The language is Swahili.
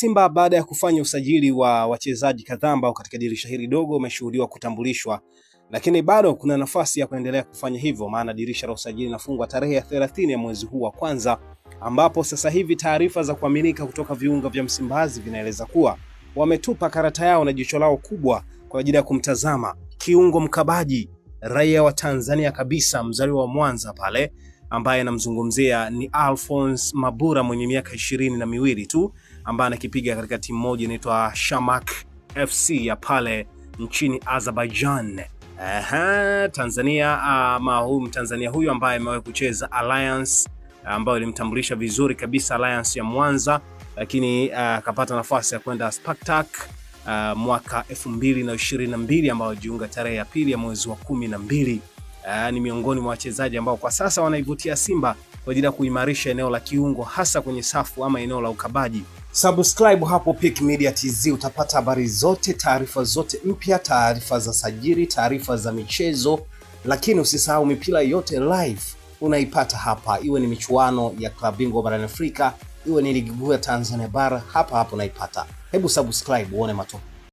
Simba baada ya kufanya usajili wa wachezaji kadhaa ambao katika dirisha hili dogo umeshuhudiwa kutambulishwa, lakini bado kuna nafasi ya kuendelea kufanya hivyo, maana dirisha la usajili linafungwa tarehe ya 30 ya mwezi huu wa kwanza, ambapo sasa hivi taarifa za kuaminika kutoka viunga vya Msimbazi vinaeleza kuwa wametupa karata yao na jicho lao kubwa kwa ajili ya kumtazama kiungo mkabaji raia wa Tanzania kabisa, mzaliwa wa Mwanza pale, ambaye namzungumzia ni Alphonce Mabura mwenye miaka 22 tu, ambaye anakipiga katika timu moja inaitwa Shamak FC ya pale nchini Azerbaijan. Tanzania, Mtanzania huyu ambaye amewahi kucheza Alliance, ambayo ilimtambulisha vizuri kabisa Alliance ya Mwanza, lakini akapata nafasi ya kwenda Spartak mwaka 2022 ambao jiunga tarehe ya 2 ya mwezi wa 12. Ni miongoni mwa wachezaji ambao kwa sasa wanaivutia Simba kwa ajili ya kuimarisha eneo la kiungo, hasa kwenye safu ama eneo la ukabaji. Subscribe hapo Pick Media TZ, utapata habari zote, taarifa zote mpya, taarifa za sajili, taarifa za michezo, lakini usisahau mipira yote live unaipata hapa, iwe ni michuano ya klabu bingwa barani Afrika, iwe ni ligi kuu ya Tanzania bara, hapa unaipata. Hebu subscribe uone matokeo.